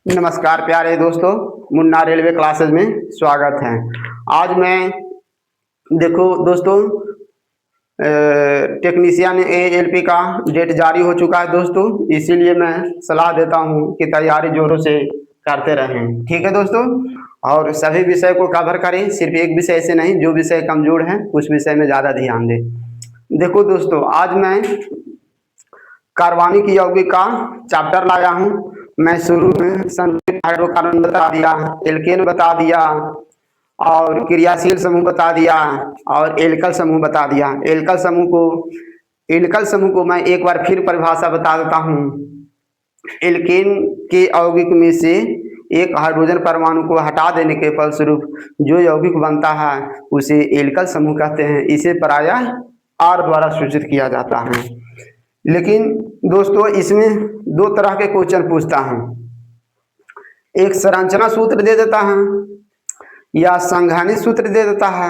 नमस्कार प्यारे दोस्तों, मुन्ना रेलवे क्लासेस में स्वागत है। आज मैं देखो दोस्तों, टेक्नीशियन एएलपी का डेट जारी हो चुका है दोस्तों, इसीलिए मैं सलाह देता हूं कि तैयारी जोरों से करते रहें। ठीक है दोस्तों, और सभी विषय को कवर करें, सिर्फ एक विषय से नहीं, जो विषय कमजोर है उस विषय में ज़्यादा ध्यान दें। देखो दोस्तों, आज मैं कार्बनिक यौगिक का चैप्टर लाया हूँ। मैं शुरू में संतुलित हाइड्रोकार्बन बता दिया, एल्केन बता दिया, और क्रियाशील समूह बता दिया, और एल्कल समूह बता दिया। एल्कल समूह को मैं एक बार फिर परिभाषा बता देता हूँ। एल्केन के यौगिक में से एक हाइड्रोजन परमाणु को हटा देने के फलस्वरूप जो यौगिक बनता है उसे एल्कल समूह कहते हैं। इसे प्रायः आर द्वारा सूचित किया जाता है। लेकिन दोस्तों, इसमें दो तरह के क्वेश्चन पूछता है, एक संरचना सूत्र दे देता है, या संघानी सूत्र दे देता है,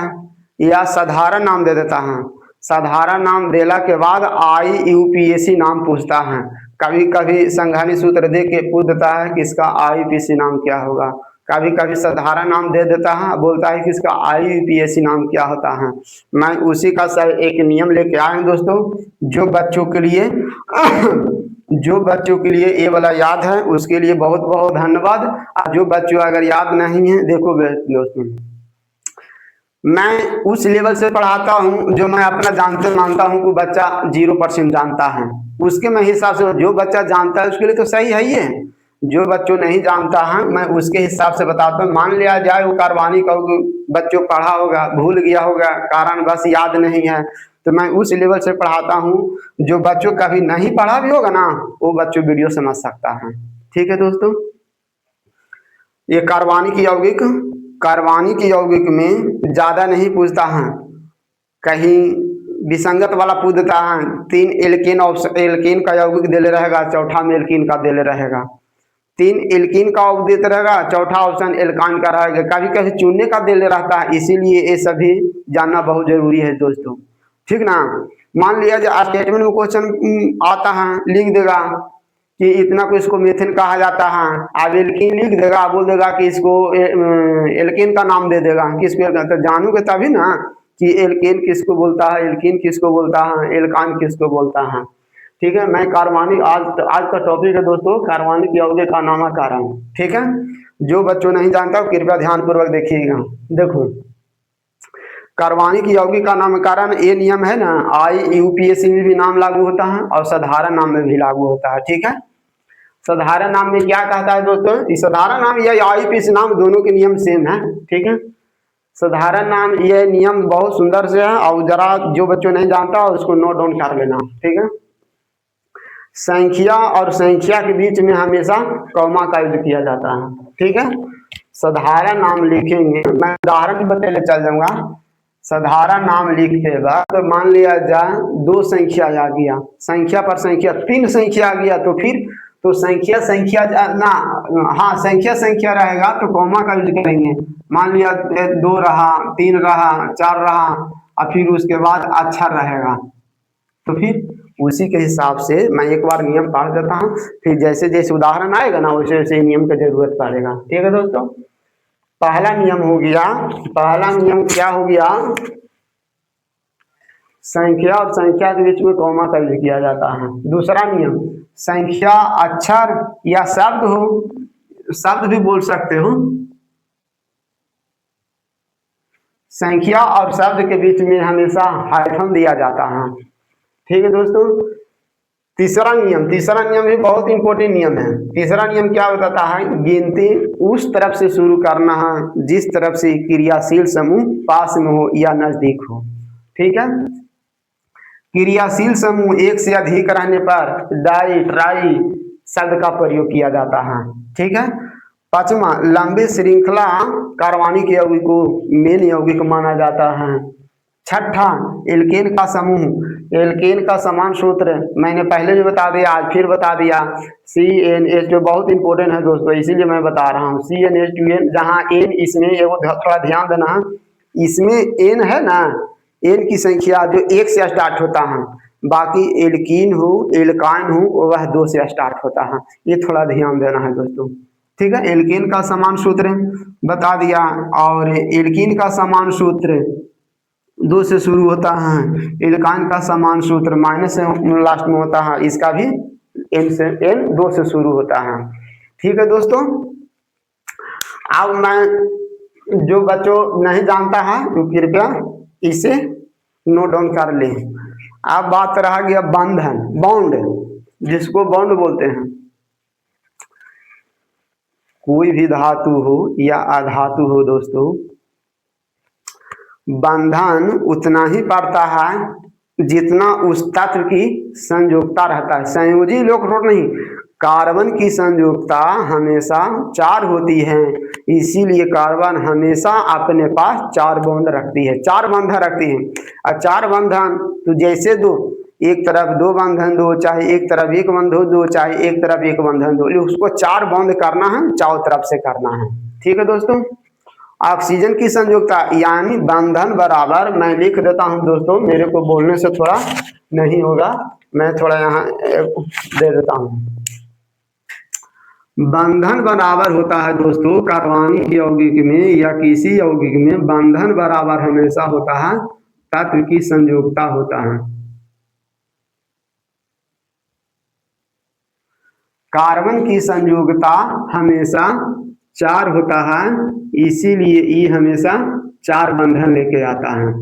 या साधारण नाम दे देता है। साधारण नाम देला के बाद IUPAC नाम पूछता है। कभी कभी संघानी सूत्र दे के पूछ देता है कि इसका IUPAC नाम क्या होगा। कभी कभी साधारण नाम दे देता है, बोलता है कि इसका IUPAC नाम क्या होता है। मैं उसी का एक नियम लेके आया हूं दोस्तों, जो बच्चों के लिए ये वाला याद है उसके लिए बहुत बहुत धन्यवाद। जो बच्चों अगर याद नहीं है, देखो दोस्तों, मैं उस लेवल से पढ़ाता हूं जो मैं अपना जानते मानता हूं कि बच्चा 0% जानता है। उसके मैं हिसाब से, जो बच्चा जानता है उसके लिए तो सही है ही है। जो बच्चों नहीं जानता है मैं उसके हिसाब से बताता हूँ। मान लिया जाए वो कार्बनिक बच्चों पढ़ा होगा, भूल गया होगा, कारण बस याद नहीं है, तो मैं उस लेवल से पढ़ाता हूँ। जो बच्चों कभी नहीं पढ़ा भी होगा ना, वो बच्चों वीडियो समझ सकता है। ठीक है दोस्तों, ये कार्बनिक यौगिक में ज्यादा नहीं पूछता है, कहीं विसंगत वाला पूछ देता है। 3 एल्केन का यौगिक दे ले रहेगा, चौथा में एल्कीन का दे ले रहेगा। 3 एल्कीन का देते रहेगा, चौथा ऑप्शन एल्कान का रहेगा। कभी कभी चुनने का दे ले रहता है, इसीलिए ये सभी जानना बहुत जरूरी है दोस्तों। ठीक ना। मान लिया जाए स्टेटमेंट में क्वेश्चन आता है, लिख देगा कि इतना को इसको मेथिन कहा जाता है। अब एल्कीन लिख देगा, बोल देगा कि इसको एल्कीन का नाम दे देगा। किसको? तो जानोगे तभी ना कि एल्केन किसको बोलता है, एल्कीन किसको बोलता है, एल्कान किसको बोलता है। ठीक है, मैं कार्बनिक आज का टॉपिक है दोस्तों, कार्बनिक यौगिक का नामकरण। ठीक है, जो बच्चों नहीं जानता कृपया ध्यानपूर्वक देखिएगा। देखो, कार्बनिक यौगिक का नामकरण ये नियम है ना, IUPAC में भी नाम लागू होता है और साधारण नाम में भी लागू होता है। ठीक है, साधारण नाम में क्या कहता है दोस्तों, इस साधारण नाम या IUPAC नाम दोनों के नियम सेम है। ठीक है, साधारण नाम ये नियम बहुत सुंदर से है, और जरा जो बच्चों नहीं जानता उसको नोट डाउन कर लेना। ठीक है, संख्या और संख्या के बीच में हमेशा कॉमा का यूज किया जाता है। ठीक है, साधारण नाम लिखेंगे, मैं उदाहरण बतले चल जाऊंगा। साधारण नाम लिखते बाद तो मान लिया जाए 2 संख्या आ गया, संख्या पर संख्या 3 संख्या आ गया, तो फिर तो संख्या ना, हाँ संख्या रहेगा तो कॉमा का यूज करेंगे। मान लिया 2 रहा, 3 रहा, 4 रहा, और फिर उसके बाद अक्षर रहेगा, तो फिर उसी के हिसाब से मैं एक बार नियम पढ़ देता हूँ, फिर जैसे जैसे उदाहरण आएगा ना वैसे वैसे नियम की जरूरत पड़ेगा। ठीक है दोस्तों, पहला नियम हो गया, पहला नियम क्या हो गया, संख्या और संख्या के बीच में कॉमा का यूज किया जाता है। दूसरा नियम, संख्या अक्षर या शब्द हो, शब्द भी बोल सकते हो, संख्या और शब्द के बीच में हमेशा हाइफन दिया जाता है। ठीक है दोस्तों, तीसरा नियम भी बहुत इंपॉर्टेंट नियम है। तीसरा नियम क्या बताता है, गिनती उस तरफ से शुरू करना है जिस तरफ से क्रियाशील समूह पास में हो या नजदीक हो। ठीक है, क्रियाशील समूह एक से अधिक रहने पर डाई ट्राई शब्द का प्रयोग किया जाता है। ठीक है, पांचवा, लंबी श्रृंखला कार्बनिक यौगिक को मेन यौगिक माना जाता है। छठा, एल्केन का समूह, एल्केन का समान सूत्र मैंने पहले भी बता दिया, आज फिर बता दिया, CNH, जो बहुत इंपॉर्टेंट है दोस्तों, इसीलिए मैं बता रहा हूँ। CNH2N, जहाँ N, इसमें थोड़ा ध्यान देना, इसमें N है ना, N की संख्या जो 1 से स्टार्ट होता है, बाकी एल्कीन हो, एल्काइन हो, वह 2 से स्टार्ट होता है। ये थोड़ा ध्यान देना है दोस्तों। ठीक है, एल्केन का समान सूत्र बता दिया, और एल्कीन का समान सूत्र 2 से शुरू होता है, एल्काइन का समान सूत्र माइनस से लास्ट में होता है, इसका भी एन 2 से शुरू होता है। ठीक है दोस्तों, अब मैं जो बच्चों नहीं जानता है तो कृपया इसे नोट डाउन कर लें। अब बात रहा गया बंधन, बॉन्ड, जिसको बॉन्ड बोलते हैं। कोई भी धातु हो या अधातु हो दोस्तों, बंधन उतना ही पड़ता है जितना उस तत्व की संयोजकता रहता है। संयोजी इलेक्ट्रोड नहीं, कार्बन की संयोजकता हमेशा 4 होती है, इसीलिए कार्बन हमेशा अपने पास 4 बॉन्ड रखती है, 4 बंधन रखती है। और 4 बंधन तो जैसे दो, एक तरफ 2 बंधन दो, चाहे एक तरफ 1 बंधन दो, चाहे एक तरफ 1 बंधन दो, उसको 4 बॉन्ड करना है, चारों तरफ से करना है। ठीक है दोस्तों, ऑक्सीजन की संयोजकता यानी बंधन बराबर, मैं लिख देता हूं दोस्तों, मेरे को बोलने से थोड़ा नहीं होगा, मैं थोड़ा यहाँ दे देता हूं। बंधन बराबर होता है दोस्तों, कार्बनिक यौगिक में या किसी यौगिक में बंधन बराबर हमेशा होता है तत्व की संयोजकता होता है। कार्बन की संयोजकता हमेशा 4 होता है, इसीलिए ई हमेशा 4 बंधन लेके आता है।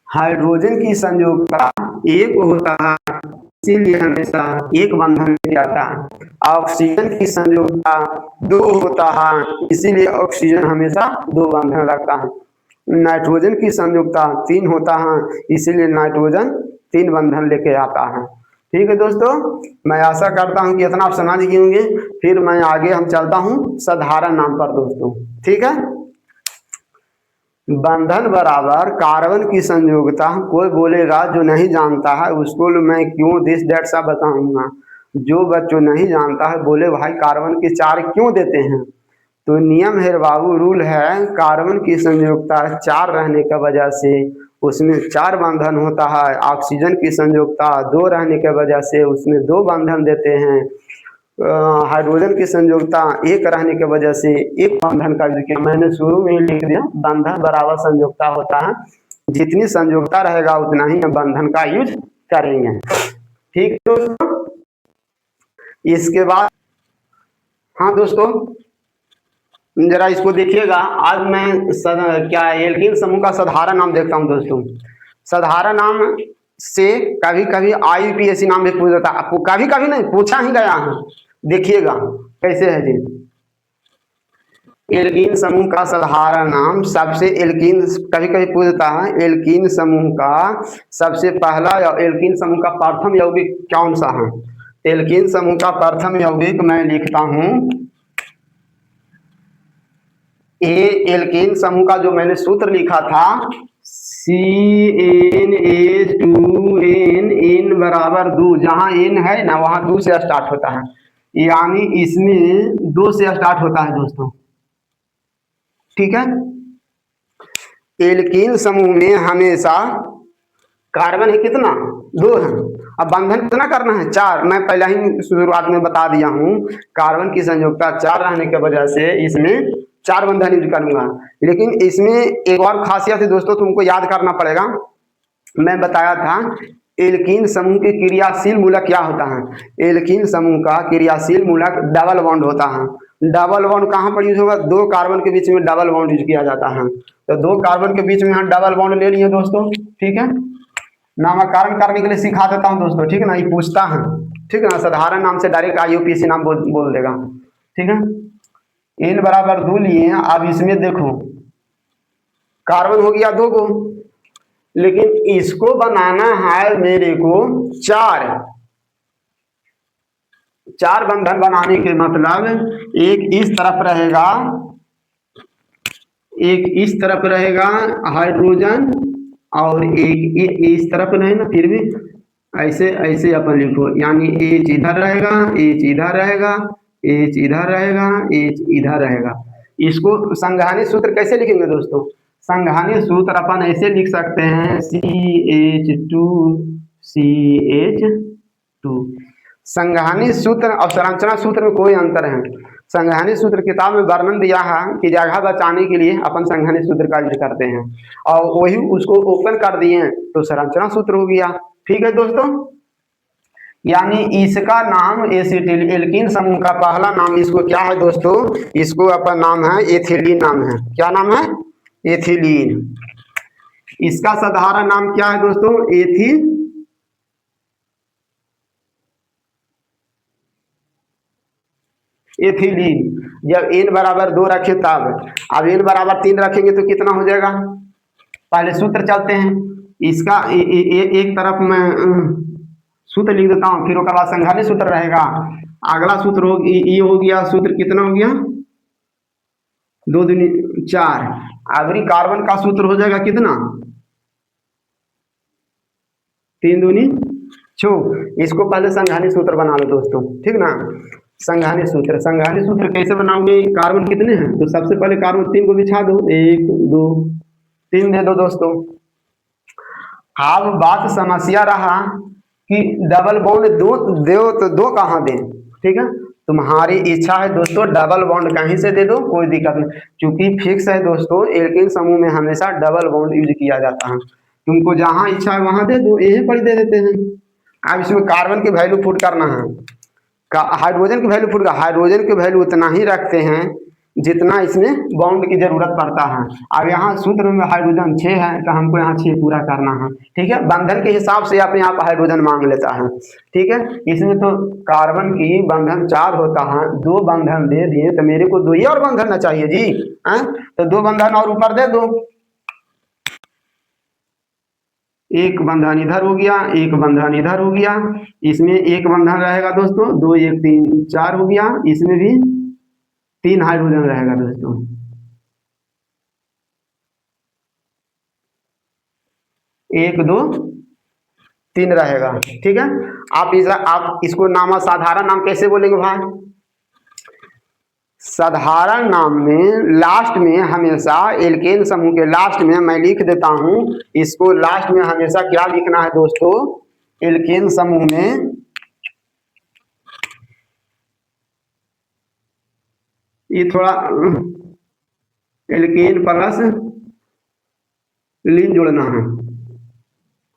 हाइड्रोजन की संयोजकता 1 होता है, इसीलिए हमेशा 1 बंधन लेके आता है। ऑक्सीजन की संयोजकता 2 होता है, इसीलिए ऑक्सीजन हमेशा 2 बंधन रखता है। नाइट्रोजन की संयोजकता 3 होता है, इसीलिए नाइट्रोजन 3 बंधन लेके आता है। ठीक है दोस्तों, मैं आशा करता हूं कि इतना आप समझ गए होंगे। फिर मैं आगे हम चलता हूं साधारण नाम पर दोस्तों। ठीक है, बंधन बराबर कार्बन की संयोजकता, कोई बोलेगा जो नहीं जानता है उसको मैं क्यों दिस दैट सा बताऊंगा। जो बच्चों नहीं जानता है बोले भाई कार्बन की 4 क्यों देते हैं, तो नियम है बाबू, रूल है, कार्बन की संयोजकता 4 रहने की वजह से उसमें 4 बंधन होता है। ऑक्सीजन की संयोजकता 2 रहने की वजह से उसमें 2 बंधन देते हैं। हाइड्रोजन की संयोजकता 1 रहने की वजह से 1 बंधन का यूज किया। मैंने शुरू में ही लिख दिया, बंधन बराबर संयोजकता होता है, जितनी संयोजकता रहेगा उतना ही हम बंधन का यूज करेंगे। ठीक दोस्तों, इसके बाद हाँ दोस्तों जरा इसको देखिएगा। आज मैं क्या एल्कीन समूह का साधारण नाम देखता हूं दोस्तों। साधारण नाम से कभी कभी IUPAC नाम भी पूछ जाता है, आपको कभी कभी नहीं पूछा ही गया है। देखिएगा कैसे है जी। एल्कीन समूह का साधारण नाम, सबसे एल्कीन कभी कभी पूछता है, एल्कीन समूह का सबसे पहला या एल्कीन समूह का प्रथम यौगिक कौन सा है। एल्कीन समूह का प्रथम यौगिक मैं लिखता हूं एल्केन समूह का, जो मैंने सूत्र लिखा था CnH2n बराबर 2, जहां n है ना वहां 2 से स्टार्ट होता है, यानी इसमें 2 से स्टार्ट होता है दोस्तों। ठीक है, एल्कीन समूह में हमेशा कार्बन है कितना, 2 है। अब बंधन कितना करना है, 4। मैं पहले ही शुरुआत में बता दिया हूं, कार्बन की संयोजकता 4 रहने की वजह से इसमें 4 बंधन यूज करूंगा। लेकिन इसमें एक और खासियत है दोस्तों, तुमको याद करना पड़ेगा। मैं बताया था एल्कीन समूह के क्रियाशील मूलक क्या होता है। एल्कीन समूह का क्रियाशील मूलक डबल बॉन्ड होता है। डबल बॉन्ड कहाँ पर यूज होगा, 2 कार्बन के बीच में डबल बॉन्ड यूज किया जाता है। तो 2 कार्बन के बीच में हम डबल बॉन्ड ले लिए दोस्तों। ठीक है, नामकरण करने के लिए सिखा देता हूं दोस्तों। ठीक है ना, ये पूछता है, ठीक है ना, साधारण नाम से डायरेक्ट IUPAC नाम बोल देगा। ठीक है, n बराबर 2 लिए। अब इसमें देखो कार्बन हो गया 2 को, लेकिन इसको बनाना है मेरे को 4 बंधन बनाने के मतलब एक इस तरफ रहेगा, एक इस तरफ रहेगा हाइड्रोजन, और एक इस तरफ रहे ना, फिर भी ऐसे ऐसे अपन लिखो, यानी H इधर रहेगा, H इधर रहेगा, H इधर रहेगा, H इधर रहेगा। इसको संघानी सूत्र कैसे लिखेंगे दोस्तों, संघानी सूत्र अपन ऐसे लिख सकते हैं CH2CH2। संघानी सूत्र और संरचना सूत्र में कोई अंतर है। संघानी सूत्र किताब में वर्णन दिया है कि जगह बचाने के लिए अपन संघानी सूत्र का यूज करते हैं, और वही उसको ओपन कर दिए तो संरचना सूत्र हो गया। ठीक है दोस्तों, यानी इसका नाम एसिटिल एल्कीन समूह का पहला नाम इसको क्या है दोस्तों, इसको अपन नाम है एथिलीन नाम है। क्या नाम है? एथिलीन। इसका साधारण नाम क्या है दोस्तों? एथिलीन। जब n बराबर 2 रखे तब, अब n बराबर 3 रखेंगे तो कितना हो जाएगा? पहले सूत्र चलते हैं इसका। एक तरफ मैं सूत्र लिख देता हूँ, फिर उसके बाद संघानी सूत्र रहेगा। अगला सूत्र हो ये हो गया, सूत्र कितना हो गया? 2 दूनी 4। अबरी कार्बन का सूत्र हो जाएगा कितना? 3 दूनी 6। इसको पहले संघानी सूत्र बना लो दोस्तों, ठीक ना। संघानी सूत्र, संघानी सूत्र कैसे बनाओगे? कार्बन कितने हैं तो सबसे पहले कार्बन 3 को बिछा दो, 1 2 3 दे दो दोस्तों। अब बात समस्या रहा कि डबल बॉन्ड दो दो तो दो कहाँ दें? ठीक है, तुम्हारी इच्छा है दोस्तों, डबल बॉन्ड कहीं से दे दो, कोई दिक्कत नहीं, क्योंकि फिक्स है दोस्तों एल्कीन समूह में हमेशा डबल बॉन्ड यूज किया जाता है। तुमको जहां इच्छा है वहां दे दो, यही पर दे देते हैं। अब इसमें कार्बन की वैल्यू पुट करना है, हाइड्रोजन की वैल्यू पुट, हाइड्रोजन की वैल्यू उतना ही रखते हैं जितना इसमें बॉन्ड की जरूरत पड़ता है। अब यहाँ सूत्र में हाइड्रोजन 6 है तो हमको यहाँ 6 पूरा करना है। ठीक है, बंधन के हिसाब से अपने आप हाइड्रोजन मांग लेता है। ठीक है, इसमें तो कार्बन की बंधन 4 होता है, 2 बंधन दे दिए तो मेरे को 2 ही और बंधन ना चाहिए जी, है? तो 2 बंधन और ऊपर दे दो, एक बंधन इधर हो गया, एक बंधन इधर हो गया। इसमें एक बंधन रहेगा दोस्तों, 2 1 3 4 हो गया। इसमें भी 3 हाइड्रोजन रहेगा दोस्तों, 1 2 3 रहेगा। ठीक है, आप इसको नाम साधारण नाम कैसे बोलेंगे भाई? साधारण नाम में लास्ट में हमेशा एल्केन समूह के लास्ट में मैं लिख देता हूं, इसको लास्ट में हमेशा क्या लिखना है दोस्तों? एल्केन समूह में ये थोड़ा एल्केन प्लस लीन जोड़ना है,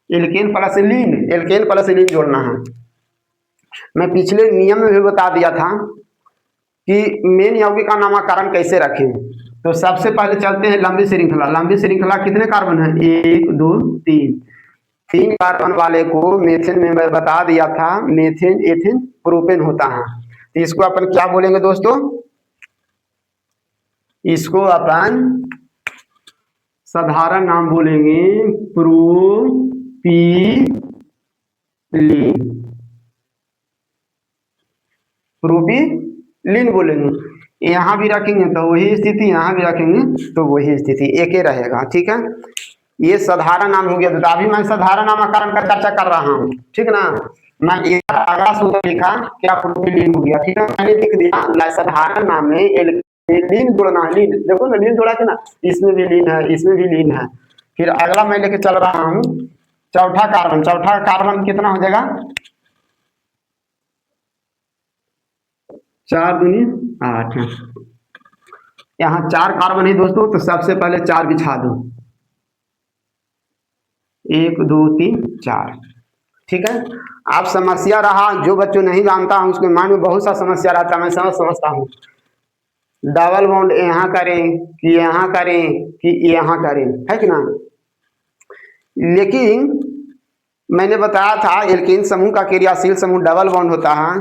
एल्केन प्लस लीन, एल्केन प्लस लीन जोड़ना है। मैं पिछले नियम में भी बता दिया था कि मेन यौगिक का नामकरण कैसे रखें। तो सबसे पहले चलते हैं लंबी श्रृंखला। लंबी श्रृंखला कितने कार्बन है? 1 2 3। 3 कार्बन वाले को मेथेन में मैं बता दिया था, मेथेन एथेन प्रोपेन होता है। तो इसको अपन क्या बोलेंगे दोस्तों? इसको अपन साधारण नाम बोलेंगे प्रोपीलीन। प्रोपीलीन बोलेंगे। यहाँ भी रखेंगे तो वही स्थिति, यहाँ भी रखेंगे तो वही स्थिति, एक ही रहेगा। ठीक है, ये साधारण नाम हो गया। तो अभी मैं साधारण नामकरण का चर्चा कर रहा हूँ, ठीक ना। मैं अगला सूत्र लिखा, क्या? प्रोपीलीन हो गया। ठीक है, मैंने लिख दिया साधारण नाम में लीन जोड़ना है। लीन देखो ना, लीन जोड़ा के ना, इसमें भी लीन है, इसमें भी लीन है। फिर अगला मैं लेके चल रहा हूँ चौथा कार्बन। चौथा कार्बन कितना हो जाएगा? 4 दूनी 8। यहाँ 4 कार्बन है दोस्तों, तो सबसे पहले 4 बिछा दो, 1 2 3 4। ठीक है, आप समस्या रहा, जो बच्चों नहीं जानता हूँ उसके माइंड में बहुत सा समस्या रहता है, मैं समझता हूँ। डबल बॉन्ड यहाँ करें कि यहाँ करें कि यहाँ करें, है कि ना। लेकिन मैंने बताया था एल्केन समूह का क्रियाशील समूह डबल बॉन्ड होता है।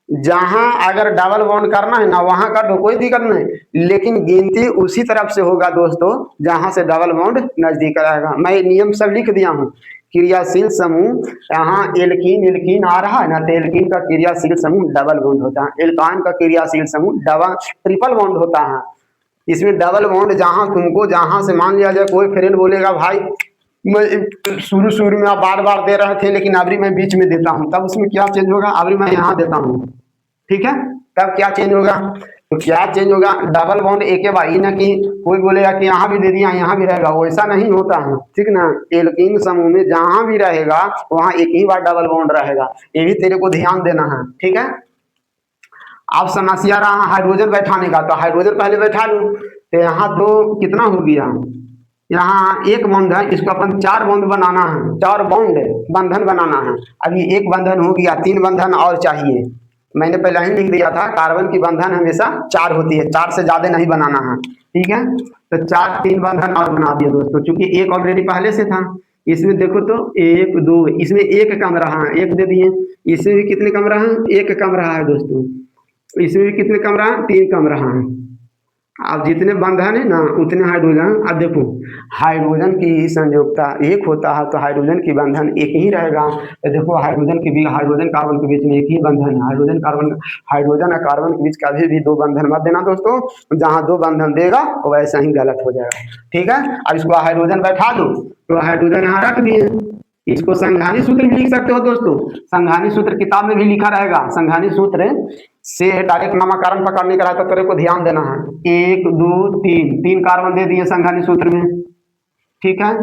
जहां अगर डबल बॉन्ड करना है ना वहां कर दो, कोई दिक्कत नहीं, लेकिन गिनती उसी तरफ से होगा दोस्तों जहां से डबल बॉन्ड नजदीक रहेगा। मैं नियम सब लिख दिया हूँ। क्रियाशील समूह, यहाँ एल्कीन एल्कीन आ रहा है ना, तो एल्कीन का क्रियाशील समूह डबल बॉन्ड होता है। एल्कान का क्रियाशील समूह ट्रिपल बॉन्ड होता है। इसमें डबल बॉन्ड जहां से मान लिया जाए, कोई फ्रेंड बोलेगा भाई मैं शुरू में आप बार बार दे रहे थे लेकिन अभी मैं बीच में देता हूं, तब उसमें क्या चेंज होगा? अभी मैं यहाँ देता हूं, ठीक है, तब क्या चेंज होगा? तो क्या चेंज होगा, डबल बॉन्ड एक बार, ही ना कि कोई बोलेगा कि यहाँ भी दे दिया यहाँ भी रहेगा, वैसा नहीं होता है, ठीक ना। एल्कीन समूह में जहां भी रहेगा वहां एक ही बार डबल बॉन्ड रहेगा, ये भी तेरे को ध्यान देना है, ठीक है। अब समस्या रहा हाइड्रोजन बैठाने का, तो हाइड्रोजन पहले बैठा लूं, तो यहाँ दो कितना हो गया, यहाँ एक बॉन्ड है, इसको अपन चार बॉन्ड बनाना है, चार बॉन्ड बंधन बनाना है। अभी एक बंधन हो गया, तीन बंधन और चाहिए। मैंने पहले ही लिख दिया था कार्बन की बंधन हमेशा चार होती है, चार से ज्यादा नहीं बनाना है, ठीक है। तो चार तीन बंधन और बना दिया दोस्तों, क्योंकि एक ऑलरेडी पहले से था। इसमें देखो तो एक दो, इसमें एक कम रहा है, एक दे दिए। इसमें भी कितने कम रहा है, एक कम रहा है दोस्तों। इसमें भी कितने कम रहा है, तीन कम रहा है। अब जितने बंधन है ना उतने हाइड्रोजन। अब देखो हाइड्रोजन की संयोजकता एक होता है, तो हाइड्रोजन की बंधन एक ही रहेगा। तो देखो हाइड्रोजन के बीच, हाइड्रोजन कार्बन के बीच में एक ही बंधन है, हाइड्रोजन कार्बन, हाइड्रोजन और कार्बन के बीच कभी भी दो बंधन मत देना दोस्तों। जहां दो बंधन देगा वो वैसा ही गलत हो जाएगा, ठीक है। अब इसको हाइड्रोजन बैठा दो, तो हाइड्रोजन यहाँ रख दिए। इसको संघानी सूत्र भी लिख सकते हो दोस्तों, संघानी सूत्र किताब में भी लिखा रहेगा। संघानी सूत्र से डायरेक्ट नामकरण पकड़ने का रहता, तेरे को ध्यान देना है। एक दो तीन, तीन कार्बन दे दिए संघानी सूत्र में, ठीक है।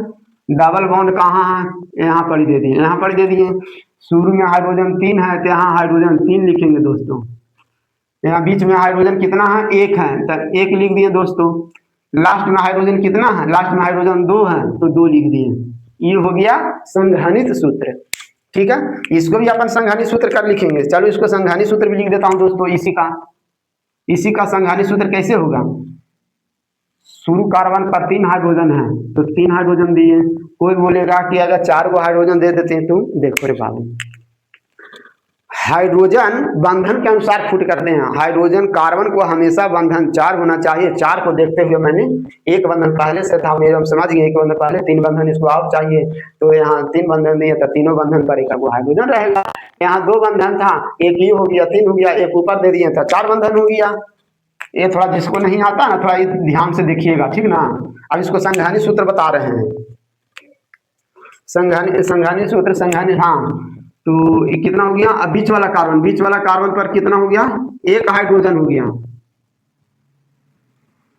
डबल बॉन्ड कहाँ है, यहाँ पर ही दे दिए, यहाँ पर दे दिए। शुरू में हाइड्रोजन तीन है, तो यहाँ हाइड्रोजन तीन लिखेंगे दोस्तों। यहाँ बीच में हाइड्रोजन कितना है, एक है, तो एक लिख दिए दोस्तों। लास्ट में हाइड्रोजन कितना है, लास्ट में हाइड्रोजन दो है, तो दो लिख दिए। ये हो गया संघानित सूत्र, ठीक है। इसको भी अपन संघानित सूत्र कर लिखेंगे। चलो इसको संघानित सूत्र भी लिख देता हूं दोस्तों। इसी का संघानित सूत्र कैसे होगा, शुरू कार्बन पर तीन हाइड्रोजन है, तो तीन हाइड्रोजन दिए। कोई बोलेगा कि अगर चार को हाइड्रोजन दे देते हैं, तो देखो रे बाबू, हाइड्रोजन बंधन के अनुसार फुट करते हैं। हाइड्रोजन कार्बन को हमेशा बंधन चार होना चाहिए। चार को देखते हुए मैंने एक बंधन पहले से था, मेरे हम समझ गए, एक बंधन पहले, तीन बंधन इसको और चाहिए, तो यहाँ तीन बंधन दिए, तो तीनों बंधन पर एक वो हाइड्रोजन रहेगा। यहाँ दो बंधन था, एक ही हो गया, तीन हो गया, एक ऊपर दे दिए था, चार बंधन हो गया। ये थोड़ा जिसको नहीं आता ना, थोड़ा ध्यान से देखिएगा, ठीक ना। अब इसको संघानी सूत्र बता रहे हैं। संघानी सूत्र, संघानी, हाँ, तो ये कितना हो गया, अब बीच वाला कार्बन, बीच वाला कार्बन पर कितना हो गया, एक हाइड्रोजन हो गया,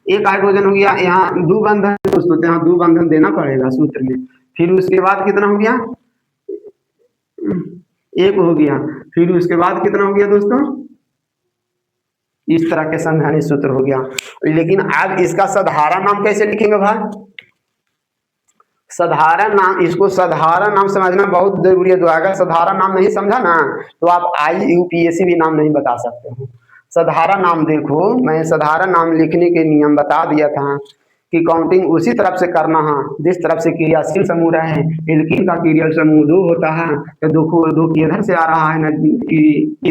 एक हाइड्रोजन हो गया। यहाँ दो बंधन दोस्तों, तो यहाँ दो बंधन देना पड़ेगा सूत्र में। फिर उसके बाद कितना हो गया, एक हो गया। फिर उसके बाद कितना हो गया दोस्तों, इस तरह के संघानी सूत्र हो गया। लेकिन अब इसका साधारण नाम कैसे लिखेंगे भाई, साधारण नाम, इसको साधारण नाम समझना बहुत जरूरी है। अगर साधारण नाम नहीं समझा ना, तो आप IUPAC भी नाम नहीं बता सकते हो। साधारण नाम देखो, मैं साधारण नाम लिखने के नियम बता दिया था कि काउंटिंग उसी तरफ से करना है जिस तरफ से क्रियाशील समूह रहे। एल्कीन का क्रियाशील समूह दो होता है, तो दो इधर से आ रहा है,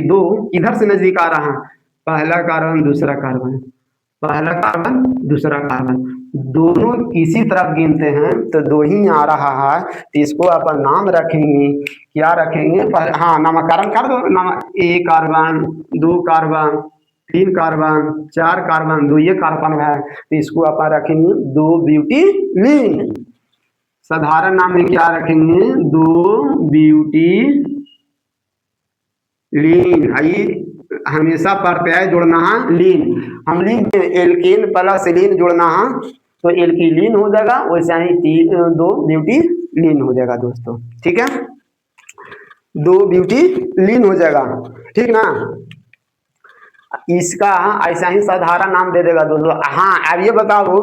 दो इधर से नजदीक आ रहा है, पहला कार्बन दूसरा कार्बन, पहला कार्बन दूसरा कार्बन, दोनों इसी तरफ गिनते हैं, तो दो ही आ रहा है, तो इसको अपन नाम रखेंगे, क्या रखेंगे, हाँ नामकरण कर दो, नाम, एक कार्बन, दो कार्बन, तीन कार्बन, चार कार्बन, दो ये कार्बन है, तो इसको अपन रखेंगे दो ब्यूटीलीन। साधारण नाम में क्या रखेंगे, दो ब्यूटीलीन। आई हमेशा प्रत्यय जोड़ना है लीन, हम लिख एल्कीन प्लस लीन जोड़ना है, तो एल्कीलीन हो जाएगा, वैसे ही दो ब्यूटीलीन हो जाएगा दोस्तों, ठीक है, दो ब्यूटीलीन हो जाएगा, ठीक ना। इसका ऐसा ही साधारण नाम दे देगा दोस्तों। हाँ अब ये बताओ,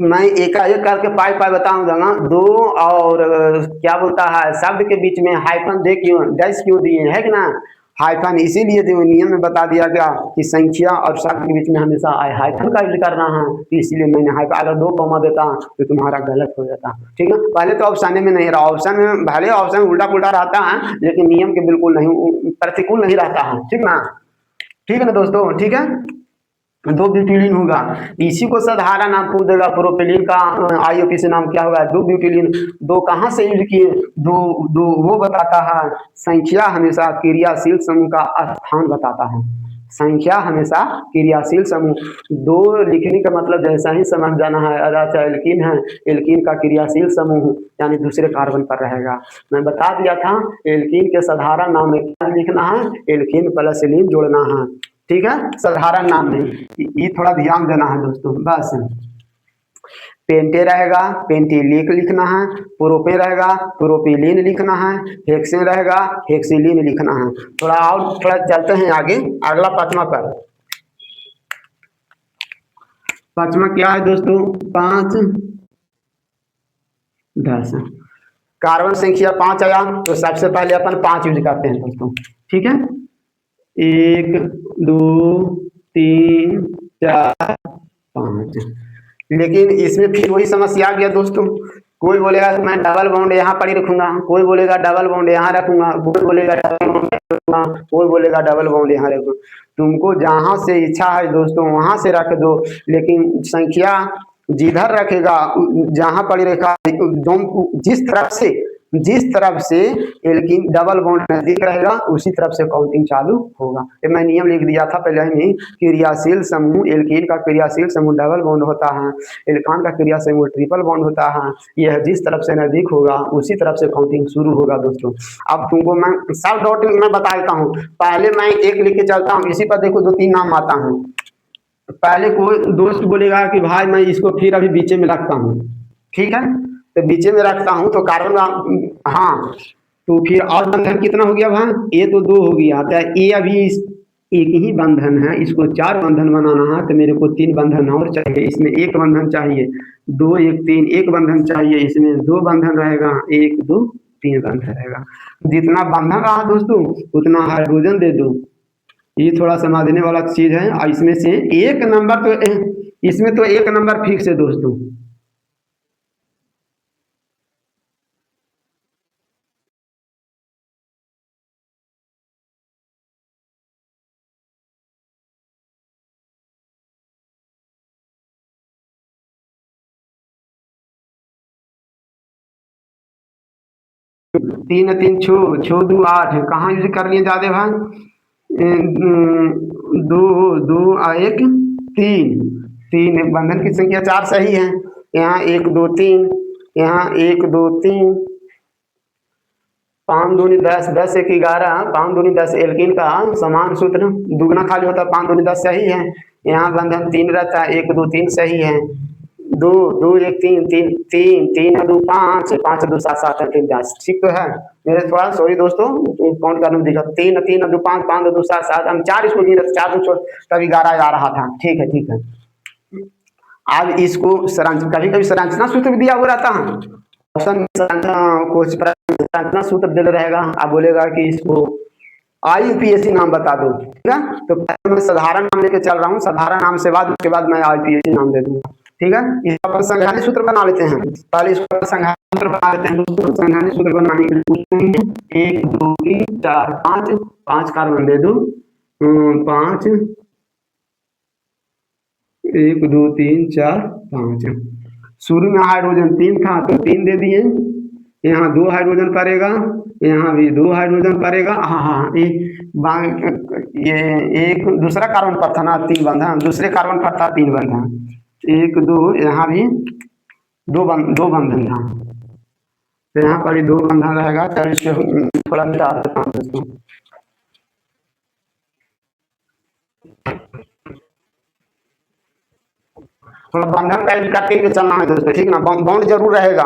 मैं एक करके पाई बताऊंगा, दो और क्या बोलता है शब्द के बीच में हाइफन दे क्यों, डैश क्यों दिए है कि ना, हाइफन इसीलिए नियम में बता दिया गया कि संख्या और शब्द के बीच में हमेशा हाइफन का यूज करना है, तो इसलिए मैंने हाइफन, अगर दो कॉमा देता तो तुम्हारा गलत हो जाता, ठीक है। पहले तो ऑप्शन में नहीं रहा, ऑप्शन में भले ऑप्शन उल्टा पुल्टा रहता है, लेकिन नियम के बिल्कुल नहीं, प्रतिकूल नहीं रहता है, ठीक ना, ठीक है ना दोस्तों, ठीक है। दो ब्यूटीलीन होगा, इसी को साधारण नाम पूछ देगा। प्रोपेलिन का IUPAC नाम क्या होगा, दो ब्यूटीलीन। दो कहाँ से यूज किए, दो दो वो बताता है, संख्या हमेशा क्रियाशील समूह का स्थान बताता है, संख्या हमेशा क्रियाशील समूह। दो लिखने का मतलब जैसा ही समझ जाना है, अच्छा एल्कीन है, एल्कीन का क्रियाशील समूह यानी दूसरे कार्बन पर रहेगा। मैं बता दिया था एल्कीन के साधारण नाम में क्या लिखना है, एल्कीन प्लस लीन जोड़ना है, ठीक है, साधारण नाम नहीं, ये थोड़ा ध्यान देना है दोस्तों बस। पेंटे रहेगा, पेंटिलिक लिखना है। प्रोपे रहेगा, प्रोपिलीन लिखना है। हेक्सेन रहेगा, हेक्सिलीन लिखना है। थोड़ा चलते हैं आगे, अगला पांचवा पर। पांचवा क्या है दोस्तों? 5 10। कार्बन संख्या 5 आया तो सबसे पहले अपन 5 यूज करते हैं दोस्तों, ठीक है। 1 2 3 4 5। लेकिन इसमें फिर वही समस्या आ गया दोस्तों। कोई बोलेगा कि मैं डबल बॉन्ड यहाँ पर ही रखूंगा, कोई बोलेगा डबल बॉन्ड यहाँ रखूंगा, कोई बोलेगा डबल बॉन्ड रखूंगा, कोई बोलेगा डबल बॉन्ड यहाँ रखूंगा। तुमको जहां से इच्छा है दोस्तों वहां से रख दो, लेकिन संख्या जिधर रखेगा, जहां पड़ी रेखा जिस तरफ से एल्कीन डबल बॉन्ड नजदीक रहेगा उसी तरफ से काउंटिंग चालू होगा। ये मैं नियम लिख दिया था पहले ही। क्रियाशील समूह, एल्कीन का क्रियाशील समूह डबल बॉन्ड होता है, एल्कान का क्रिया समूह ट्रिपल बॉन्ड होता है। यह जिस तरफ से नजदीक होगा उसी तरफ से काउंटिंग शुरू होगा दोस्तों। अब तुमको मैं सब डॉट में बता देता हूँ। पहले मैं एक लिख के चलता हूँ, इसी पर देखो 2-3 नाम आता है। पहले कोई दोस्त बोलेगा कि भाई मैं इसको फिर अभी बीच में रखता हूँ, ठीक है, तो बीच में रखता हूँ तो कार्बन, हाँ, तो फिर और बंधन कितना हो गया भाई? ये तो 2 हो गया, तो ये अभी एक ही बंधन है, इसको 4 बंधन बनाना है, तो मेरे को 3 बंधन और चाहिए। इसमें एक बंधन चाहिए, 2 1 3, एक बंधन चाहिए, इसमें 2 बंधन रहेगा, 1 2 3 बंधन रहेगा। जितना बंधन रहा दोस्तों उतना हाइड्रोजन दे दो। ये थोड़ा समझने वाला चीज है। और इसमें से एक नंबर तो इसमें तो एक नंबर फिक्स है दोस्तों। तीन तीन छो छो दो 8, कहाँ यूज कर लिए ज्यादा भाई? दो दो एक 3, 3 बंधन की संख्या 4 सही है। यहाँ 1 2 3, यहाँ 1 2 3, 5 दूनी 10, 10 1 11, 5 दूनी 10 एल्कीन का समान सूत्र दुगना खाली होता है, 5 दूनी 10 सही है। यहाँ बंधन 3 रहता है, 1 2 3 सही है। 2 2 1 3 3 3 3 2 5 5 2 7 7 3 10, ठीक तो है। मेरे थोड़ा सॉरी दोस्तों, काउंट करने में दिक्कत। 3 3 2 5 5 2 7 7, हम 4 इसको गिने, 4 को छोड़ तभी 11 आ रहा था, ठीक है ठीक है। अब इसको कभी कभी संरचना सूत्र भी दिया हुआ रहता है ऑप्शन, कुछ संरचना सूत्र दिल रहेगा। आप बोलेगा कि इसको आईपीएससी नाम बता दो, ठीक है। तो पहले मैं साधारण नाम लेके चल रहा हूँ, साधारण नाम से बाद उसके बाद मैं आईपीएससी नाम दे दूंगा, ठीक है। इसका अपन संघानी सूत्र बना लेते हैं। पहले इसको संघानी सूत्र बना लेते हैं दोस्तों। संघानी सूत्र बनाने के लिए पूछते हैं 1 2 3 4 5, 5 कार्बन दे दो, 5 1 2 3 4 5। शुरू में हाइड्रोजन 3 था तो 3 दे दिए। यहाँ 2 हाइड्रोजन पड़ेगा, यहाँ भी 2 हाइड्रोजन पड़ेगा। हाँ हाँ, ये एक दूसरा कार्बन पर था ना 3 बंधन, दूसरे कार्बन पर था 3 बंधन, 1 2, यहाँ भी 2 बंधन था, तो यहाँ पर भी 2 बंधन रहेगा। चलो इसको थोड़ा मिटा देता हूँ दोस्तों। थोड़ा बंधन का काटते हुए चलना है दोस्तों, ठीक ना, बॉन्ड जरूर रहेगा।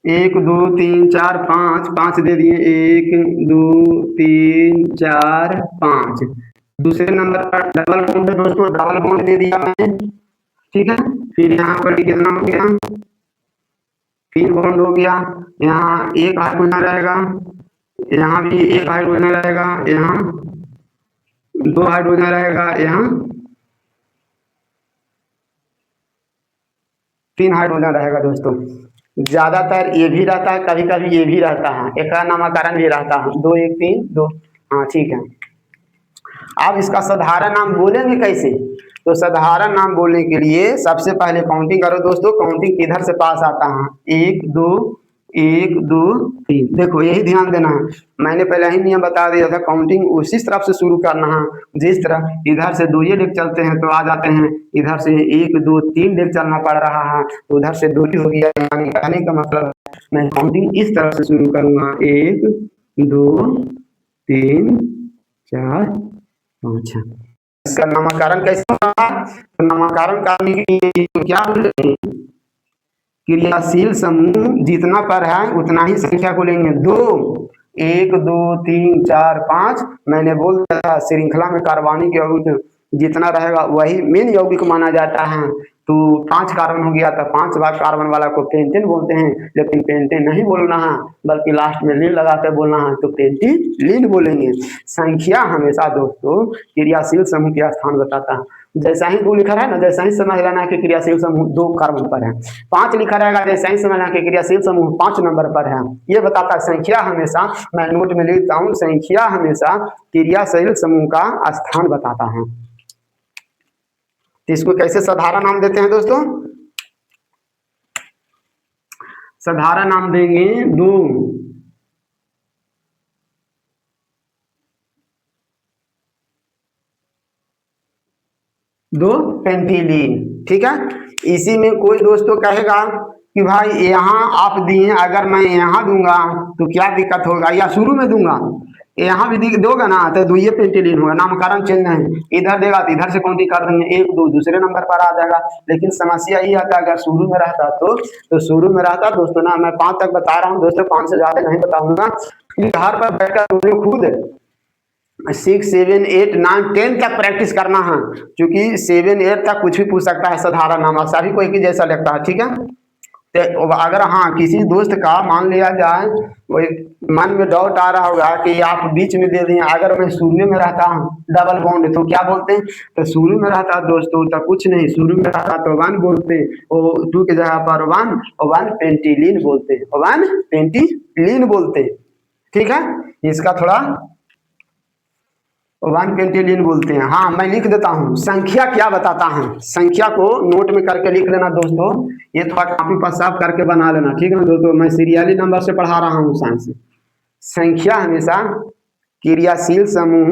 एक 2 3 4 5, 5 दे दिए, 1 2 3 4 5। दूसरे नंबर पर डबल बॉन्ड है दोस्तों, डबल बॉन्ड दे दिया मैंने, ठीक है। फिर यहाँ पर कितना हो गया? 3 बॉन्ड हो गया। यहाँ 1 हाइड्रोजन रहेगा, यहाँ भी 1 हाइड्रोजन रहेगा, यहाँ 2 हाइड्रोजन रहेगा, यहाँ 3 हाइड्रोजन रहेगा दोस्तों। ज्यादातर ये भी रहता है, कभी कभी ये भी रहता है, एक नामकरण भी रहता है, 2 1 3 2, हाँ ठीक है। अब इसका साधारण नाम बोलेंगे कैसे? तो साधारण नाम बोलने के लिए सबसे पहले काउंटिंग करो दोस्तों। काउंटिंग किधर से पास आता है? 1 2 1 2 3, देखो यही ध्यान देना है। मैंने पहले ही नियम बता दिया था, काउंटिंग उसी तरफ से शुरू करना है जिस तरह इधर से 2 लेके चलते हैं तो आ जाते हैं, इधर से 1 2 3 लेके चलना पड़ रहा है तो उधर से 2 ही हो गया। यानी कहने का मतलब मैं काउंटिंग इस तरह से शुरू करूंगा, 1 2 3 4 5। इसका नामकरण कैसे होगा? तो नामकरण करने के लिए क्या बोलेंगे, क्रियाशील समूह जितना पर है उतना ही संख्या को लेंगे। 2 1 2 3 4 5 मैंने बोल दिया, श्रृंखला में कार्बनिक यौगिक जितना रहेगा वही मेन यौगिक माना जाता है। तो 5 कार्बन हो गया, तो 5 बार कार्बन वाला को पेंटेन बोलते हैं, लेकिन पेंटेन नहीं बोलना है बल्कि लास्ट में लीन लगा कर बोलना है, तो पेंटिलीन बोलेंगे। संख्या हमेशा दोस्तों क्रियाशील समूह के स्थान बताता है। जैसा ही 2 लिखा है ना, जैसा ही समझ लेना है कि क्रियाशील समूह 2 कार्बन पर है। 5 लिखा रहेगा, जैसा ही समझना कि क्रियाशील समूह 5 नंबर पर है। ये बताता है संख्या हमेशा, मैं नोट में लिखता हूँ, संख्या हमेशा क्रियाशील समूह का स्थान बताता है। इसको कैसे साधारण नाम देते हैं दोस्तों? साधारण नाम देंगे 2 पेंटिलीन। ठीक है, इसी में कोई दोस्तों कहेगा कि भाई यहाँ आप दिए, अगर मैं यहाँ दूंगा तो क्या दिक्कत होगा, या शुरू में दूंगा यहाँ भी दोगे ना तो 2 ये पेंटिलीन होगा, नामकरण चेंज नहीं। इधर देगा तो इधर से काउंटिंग कर देंगे, 1 2 दूसरे नंबर पर आ जाएगा। लेकिन समस्या ये आता है अगर शुरू में रहता तो शुरू में रहता दोस्तों ना, मैं 5 तक बता रहा हूँ दोस्तों, 5 से ज्यादा नहीं बताऊंगा। घर पर बैठकर खुद 6 7 8 9 10 तक प्रैक्टिस करना है, क्योंकि 7 8 तक कुछ भी पूछ सकता है साधारण नाम, सभी को एक ही जैसा लगता है। ठीक है, तो अगर हाँ किसी दोस्त का मान लिया जाए वही मन में डाउट आ रहा होगा कि आप बीच में दे दिए, अगर मैं शुरू में रहता हूँ डबल बॉन्ड तो क्या बोलते हैं, तो शुरू में रहता दोस्तों तो कुछ नहीं, शुरू में रहता तो 1 बोलते, और 2 की जगह पर 1 पेंटिलीन बोलते, 1 पेंटिलीन बोलते। ठीक है, इसका थोड़ा 1 पेंटिलीन बोलते हैं। हाँ मैं लिख देता हूँ, संख्या क्या बताता है, संख्या को नोट में करके लिख लेना दोस्तों, ये थोड़ा कॉपी पर साफ करके बना लेना। ठीक है ना दोस्तों, मैं सीरियली नंबर से पढ़ा रहा हूँ साइंस। संख्या हमेशा क्रियाशील समूह,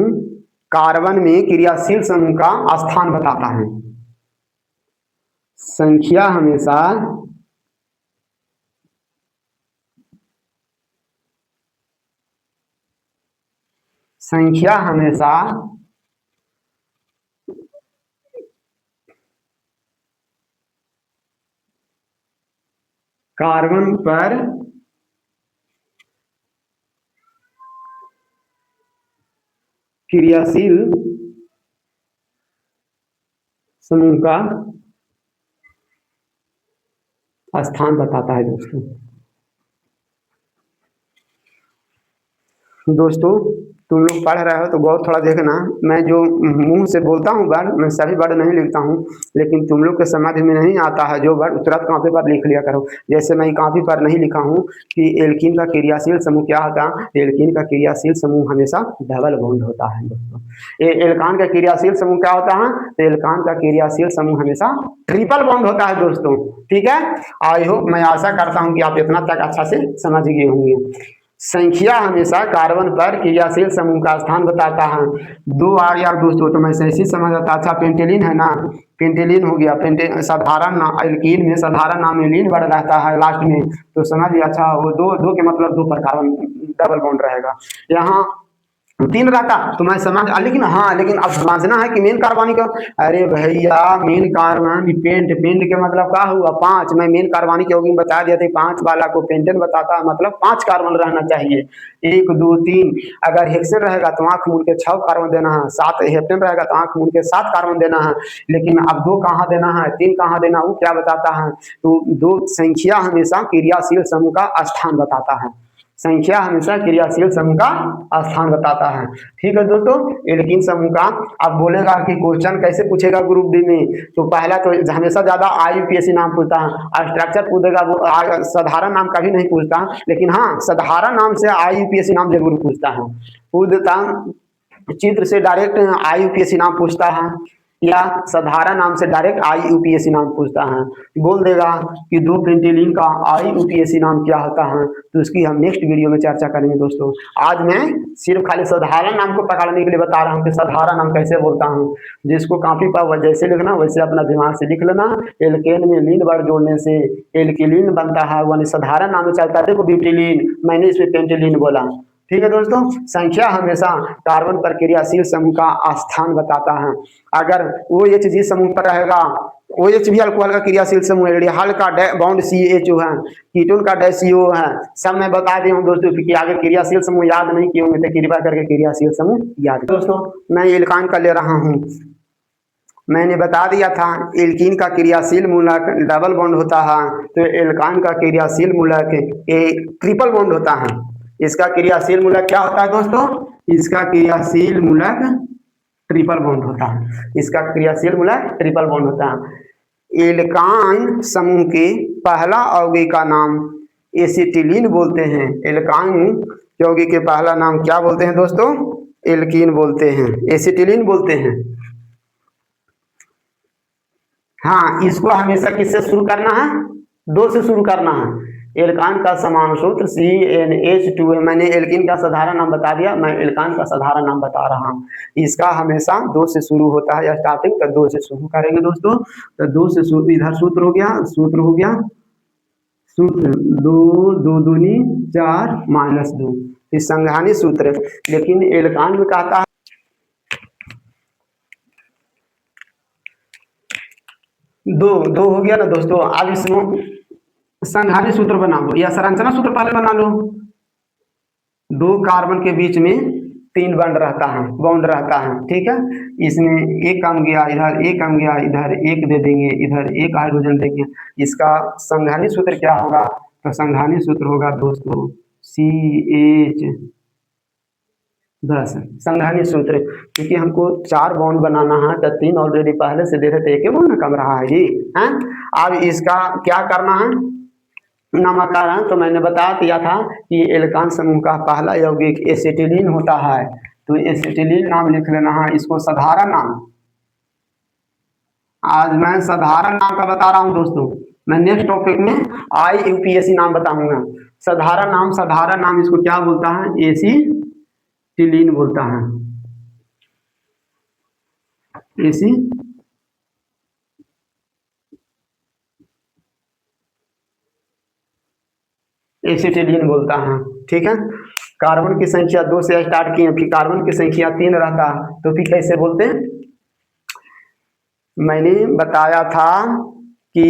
कार्बन में क्रियाशील समूह का स्थान बताता है। संख्या हमेशा कार्बन पर क्रियाशील समूह का स्थान बताता है दोस्तों तुम लोग पढ़ रहे हो तो गौर थोड़ा देखना, मैं जो मुंह से बोलता हूँ वर्ड, मैं सभी वर्ड नहीं लिखता हूँ, लेकिन तुम लोग के समझ में नहीं आता है जो वर्ड तुरंत कापी पर लिख लिया करो। जैसे मैं कापी पर नहीं लिखा हूँ कि एल्कीन का क्रियाशील समूह क्या होता है, एल्कीन का क्रियाशील समूह हमेशा डबल बॉन्ड होता है दोस्तों। एल्कान का क्रियाशील समूह क्या होता है, तो एल्कान का क्रियाशील समूह हमेशा ट्रिपल बॉन्ड होता है दोस्तों। ठीक है, आई होप, मैं आशा करता हूँ कि आप इतना तक अच्छा से समझ गए होंगे। संख्या हमेशा कार्बन पर क्रियाशील समूह का स्थान बताता है। 2 आ गया दोस्तों, तो मैं ऐसे ही समझ आता। अच्छा पेंटिलीन है ना, पेंटिलीन हो गया, साधारण एल्कीन में साधारण नाम में लीन वर्ड रहता है लास्ट में, तो समझ लिया। अच्छा वो 2 के मतलब 2 पर कार्बन डबल बॉन्ड रहेगा। यहाँ 3 रहता तो मैं समझ, लेकिन हाँ, लेकिन अब समझना है कि मेन कार्बनिक, अरे भैया मेन कार्बनिक पेंट के मतलब क्या हुआ 5, मैं मेन कार्बनिक यौगिक बता दिया था, 5 वाला को पेंटेन बताता है, मतलब 5 कार्बन रहना चाहिए। 1 2 3, अगर हेक्सेन रहेगा तो आंख मूंद के 6 कार्बन देना है, 7 हेप्टेन रहेगा तो आंख मूंद के 7 कार्बन देना है। लेकिन अब 2 कहाँ देना है, 3 कहाँ देना, वो क्या बताता है, तो 2 संख्या हमेशा क्रियाशील समूह का स्थान बताता है। संख्या हमेशा क्रियाशील समूह का स्थान बताता है। ठीक है दोस्तों, एल्कीन समूह का। अब बोलेगा कि क्वेश्चन कैसे पूछेगा ग्रुप डी में, तो पहला तो हमेशा ज्यादा IUPAC नाम पूछता है, स्ट्रक्चर पूछेगा वो साधारण नाम कभी नहीं पूछता, लेकिन हाँ साधारण नाम से IUPAC नाम जरूर पूछता है। पूछता चित्र से डायरेक्ट IUPAC नाम पूछता है। या साधारण नाम से डायरेक्ट IUPAC नाम पूछता है, बोल देगा कि 2 पेंटिलिन का IUPAC नाम क्या होता है, तो उसकी हम नेक्स्ट वीडियो में चर्चा करेंगे दोस्तों। आज मैं सिर्फ खाली साधारण नाम को पकड़ने के लिए बता रहा हूँ कि साधारण नाम कैसे बोलता हूँ। जिसको कॉपी पर जैसे लिखना वैसे अपना दिमाग से लिख लेना। एल्केन में लीन वर्ड जोड़ने से एल्किलीन बनता है, यानी साधारण नाम में चलता है। देखो ब्यूटिलीन, मैंने इसमें पेंटिलीन बोला। ठीक है दोस्तों, संख्या हमेशा कार्बन पर क्रियाशील समूह का स्थान बताता है। अगर OH जी समूह पर रहेगा, OH भी अल्कोहल का क्रियाशील समूह है, हल का बॉन्ड CHO है, कीटोन का CO है, सब मैं बता दिया हूँ दोस्तों। कि अगर क्रियाशील समूह याद नहीं किए होंगे तो कृपया करके क्रियाशील समूह याद। दोस्तों मैं एल्काइन का ले रहा हूँ, मैंने बता दिया था एल्कीन का क्रियाशील मूलक डबल बॉन्ड होता है, तो एल्काइन का क्रियाशील मूलक ट्रिपल बॉन्ड होता है। इसका क्रियाशील मूलक क्या होता है दोस्तों? इसका क्रियाशील मूलक ट्रिपल बॉन्ड होता है। इसका क्रियाशील मूलक ट्रिपल बॉन्ड होता है। एल्काइन समूह के पहला यौगिक का नाम एसिटिलीन बोलते हैं। एल्काइन यौगिक के पहला नाम क्या बोलते हैं दोस्तों? एल्कीन बोलते हैं, एसिटिलीन बोलते हैं। हाँ, इसको हमेशा किससे शुरू करना है? 2 से शुरू करना है। एल्काइन का समान सूत्र CnH2 है। मैंने एल्कीन का साधारण नाम बता दिया, मैं एल्काइन का साधारण नाम बता रहा हूँ। इसका हमेशा 2 से शुरू होता है, या स्टार्टिंग तो 2 से शुरू करेंगे दोस्तों। तो 2 से शुरू, इधर सूत्र हो गया, सूत्र हो गया, सूत्र 2 2 दूनी 4 -2, इस संघानी सूत्र। लेकिन एल्काइन में कहता है 2 2 हो गया ना दोस्तों। अब इसमें संघानी सूत्र बना लो या संरचना सूत्र पहले बना लो। 2 कार्बन के बीच में 3 बॉन्ड रहता है, ठीक है। इसमें एक कम गया इधर, एक कम गया इधर, एक दे देंगे इधर, एक हाइड्रोजन देंगे। इसका संघानी सूत्र क्या होगा? तो संघानी सूत्र होगा दोस्तों CH 10 संघानी सूत्र। क्योंकि हमको 4 बॉन्ड बनाना है, तो 3 ऑलरेडी पहले से दे रहे थे, एक बॉन्ड कम रहा है जी, हैं। अब इसका क्या करना है? नामकरण तो मैंने बता दिया था कि एल्काइन समूह का पहला यौगिक एसिटिलीन होता है, तो एसिटिलीन नाम लिख लेना है। इसको साधारण नाम, आज मैं साधारण नाम का बता रहा हूं दोस्तों। मैं नेक्स्ट टॉपिक में IUPAC नाम बताऊंगा। साधारण नाम इसको क्या बोलता है? एसिटिलीन बोलता है। एसिटिलीन बोलता है, ठीक है। कार्बन की संख्या 2 से स्टार्ट किए, फिर कार्बन की संख्या 3 रहता, तो फिर कैसे बोलते हैं? मैंने बताया था कि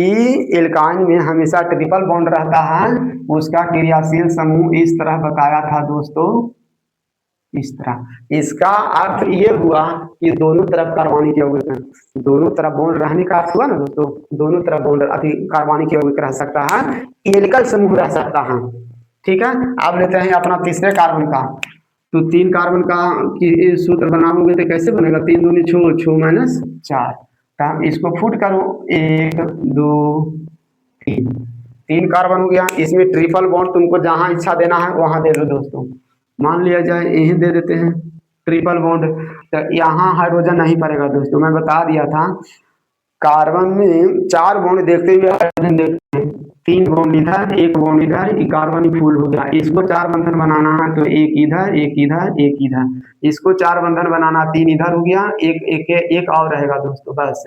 एल्काइन में हमेशा ट्रिपल बॉन्ड रहता है। उसका क्रियाशील समूह इस तरह बताया था दोस्तों, इस तरह। इसका अर्थ ये हुआ कि दोनों तरफ कार्बनिक यौगिक है, दोनों तरफ बॉन्ड रहने का अर्थ हुआ ना दोस्तों। दोनों तरफ बॉन्ड कार्बनिक यौगिक रह सकता है, एल्काइल समूह रह सकता है, ठीक है। अब लेते हैं अपना तीसरे कार्बन का। तो 3 कार्बन का सूत्र बनाओगे तो कैसे बनेगा? 3 दूनी 6, 6 - 4। तो इसको फुट करो, 1 2 3, 3 कार्बन हो गया। इसमें ट्रिपल बॉन्ड तुमको जहां इच्छा देना है वहां दे दो दोस्तों। मान लिया जाए यही दे देते हैं ट्रिपल बॉन्ड, तो यहाँ हाइड्रोजन नहीं पड़ेगा दोस्तों। मैं बता दिया था कार्बन में 4 बॉन्ड देखते हुए हाइड्रोजन देखते हैं, 3 बॉन्ड इधर, 1 बॉन्ड इधर, कार्बन फुल हो गया। इसको 4 बंधन बनाना है, तो 1 इधर, 1 इधर, 1 इधर। इसको 4 बंधन बनाना, 3 इधर हो गया, एक और रहेगा दोस्तों, बस।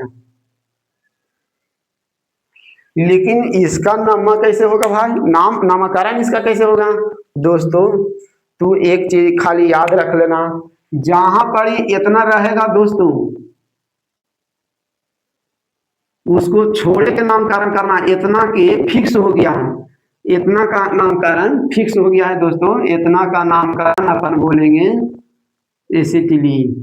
लेकिन इसका नाम कैसे होगा भाई? नामकरण इसका कैसे होगा दोस्तों? तू एक चीज खाली याद रख लेना, जहां पर इतना रहेगा दोस्तों उसको छोड़ के नामकरण करना। इतना के फिक्स हो गया है, इतना का नामकरण फिक्स हो गया है दोस्तों। इतना का नामकरण अपन बोलेंगे एसिटिलीन।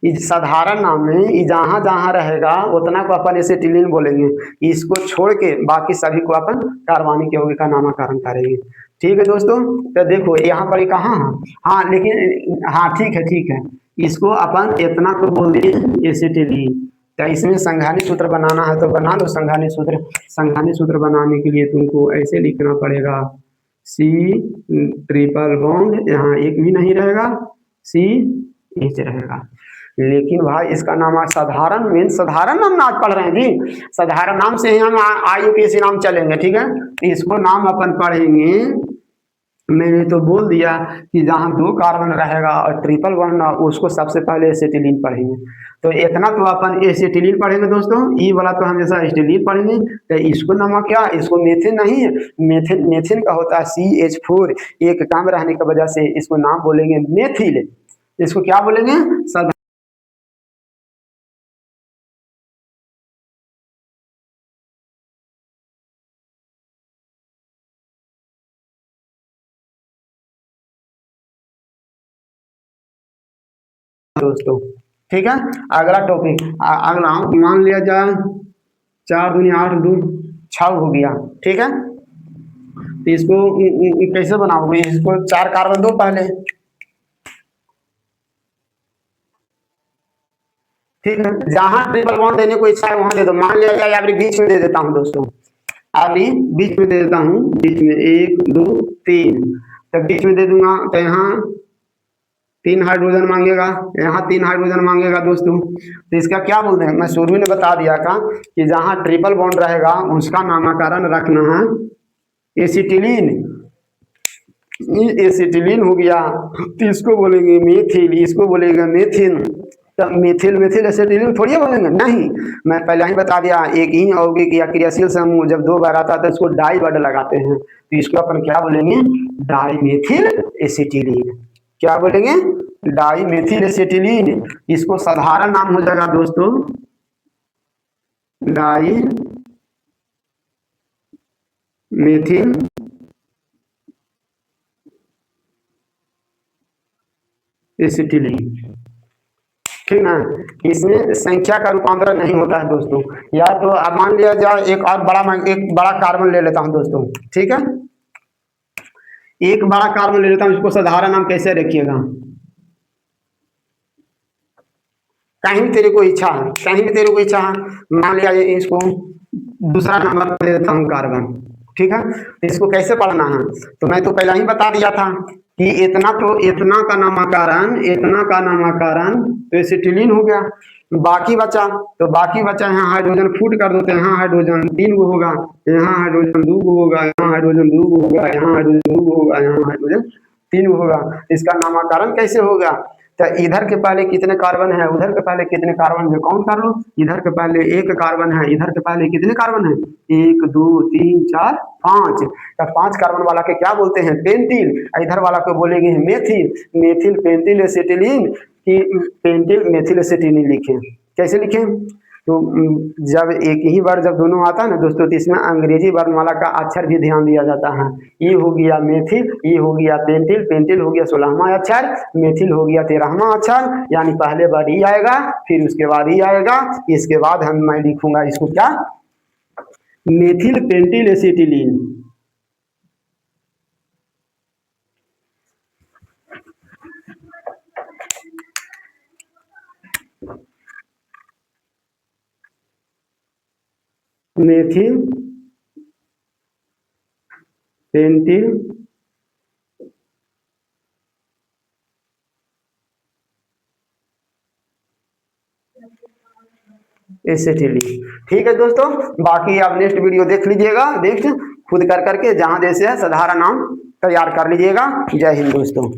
इस साधारण नाम में जहां जहां रहेगा उतना को अपन एसिटिलीन बोलेंगे। इसको छोड़ के बाकी सभी को अपन कार्बनिक यौगिक का नामकरण करेंगे, ठीक है दोस्तों। तो देखो यहाँ पर कहाँ है? हाँ लेकिन हाँ ठीक है। इसको अपन इतना को बोल दिए एसिटिलीन। तो इसमें संघानी सूत्र बनाना है तो बना लो संघानी सूत्र। संघानी सूत्र बनाने के लिए तुमको ऐसे लिखना पड़ेगा, C ट्रिपल बॉन्ड, यहाँ एक भी नहीं रहेगा, CH रहेगा। लेकिन भाई इसका नाम आज साधारण मीन साधारण नाम आज पढ़ रहे हैं जी, साधारण नाम से ही हम IUPAC नाम चलेंगे, ठीक है। तो इसको नाम अपन पढ़ेंगे, मैंने तो बोल दिया कि जहाँ 2 कार्बन रहेगा और ट्रिपल बॉन्ड ना, उसको सबसे पहले एसिटिलीन पढ़ेंगे। तो इतना तो अपन एसिटिलीन पढ़ेंगे दोस्तों, ई वाला तो हमेशा एसिटिलीन पढ़ेंगे। तो इसको नाम क्या, इसको मेथिन नहीं है, मेथिन मेथिन का होता है CH4, एक काम रहने की वजह से इसको नाम बोलेंगे मेथिल। इसको क्या बोलेंगे, दोस्तों, ठीक है। अगला टॉपिक, अगला मान लिया जाए 4 दूनी 8 2 6 हो गया, ठीक है। तो इसको कैसे बनाओगे, इसको 4 कार्बन दो पहले, ठीक है। जहां ट्रिपल बॉन्ड देने को इच्छा है वहां दे दो। मान लिया जाए अभी बीच में दे देता हूं दोस्तों, अभी बीच में दे देता हूं, बीच में 1 2 3, तो बीच में दे दूंगा। तो यहाँ 3 हाइड्रोजन मांगेगा, यहाँ 3 हाइड्रोजन मांगेगा दोस्तों। तो इसका क्या बोलते हैं, मैं शुरू में बता दिया था कि जहाँ ट्रिपल बॉन्ड रहेगा उसका नामकरण रखना है एसिटिलीन। एसिटिलीन हो गया तो इसको बोलेंगे मेथिल, इसको बोलेगा मेथिन। तो मेथिल मेथिल एसिटिलीन थोड़ी बोलेंगे, नहीं, मैं पहले ही बता दिया, एक ही यौगिक या क्रियाशील समूह जब 2 बार आता है तो इसको डाई वर्ड लगाते हैं। तो इसको अपन क्या बोलेंगे, डाई मेथिल एसिटिलीन। क्या बोलेंगे, डाई मेथिल एसिटिलीन। इसको साधारण नाम हो जाएगा दोस्तों डाई मेथिल एसिटिलीन, ठीक ना। इसमें संख्या का रूपांतरण नहीं होता है दोस्तों। या तो अब मान लिया जाए एक बड़ा कार्बन ले लेता हूं दोस्तों, ठीक है। एक बड़ा कार्बन ले लेता हूं, इसको साधारण नाम कैसे रखिएगा, कहीं भी तेरे को इच्छा है, कहीं भी तेरे को इच्छा है, मान लिया इसको दूसरा नंबर दे देता हूँ कार्बन, ठीक है। तो इसको कैसे पढ़ना है, तो मैं तो पहले ही बता दिया था कि इतना तो इतना का नामकरण, इतना का नामकरण तो एसिटिलीन हो गया। बाकी बचा, तो बाकी बचा यहाँ हाइड्रोजन फूट कर देते हैं, यहाँ हाइड्रोजन 3 गो होगा, यहाँ हाइड्रोजन 2 गो होगा, यहाँ हाइड्रोजन 2 गो होगा, यहाँ हाइड्रोजन 2 गो होगा, यहाँ हाइड्रोजन 3 गो होगा। इसका नामकरण कैसे होगा, तो इधर के पहले कितने कार्बन है, उधर के पहले कितने कार्बन है, काउंट कर लो। इधर के पहले 1 कार्बन है, इधर के पहले कितने कार्बन है, 1 2 3 4 5। तो 5 कार्बन वाला के क्या बोलते हैं, पेंटिल। इधर वाला को बोलेंगे मेथिल, मेथिल पेंटिल एसिटिलीन की पेंटिल मेथिल एसिटिलीन लिखें। कैसे लिखें, तो जब एक ही बार जब दोनों आता है ना दोस्तों, तो इसमें अंग्रेजी वर्णमाला का अक्षर भी ध्यान दिया जाता है। ये हो गया मेथिल, ये हो गया पेंटिल, पेंटिल हो गया 16वां अक्षर, मेथिल हो गया 13वां अक्षर, यानी पहले बार ई आएगा, फिर उसके बाद ई आएगा, इसके बाद मैं लिखूंगा इसको क्या, methyl pentyl acetylene. Methyl pentyl acetylene, ठीक है दोस्तों। बाकी आप नेक्स्ट वीडियो देख लीजिएगा, नेक्स्ट खुद कर करके जहां जैसे है साधारण नाम तैयार कर लीजिएगा। जय हिंद दोस्तों।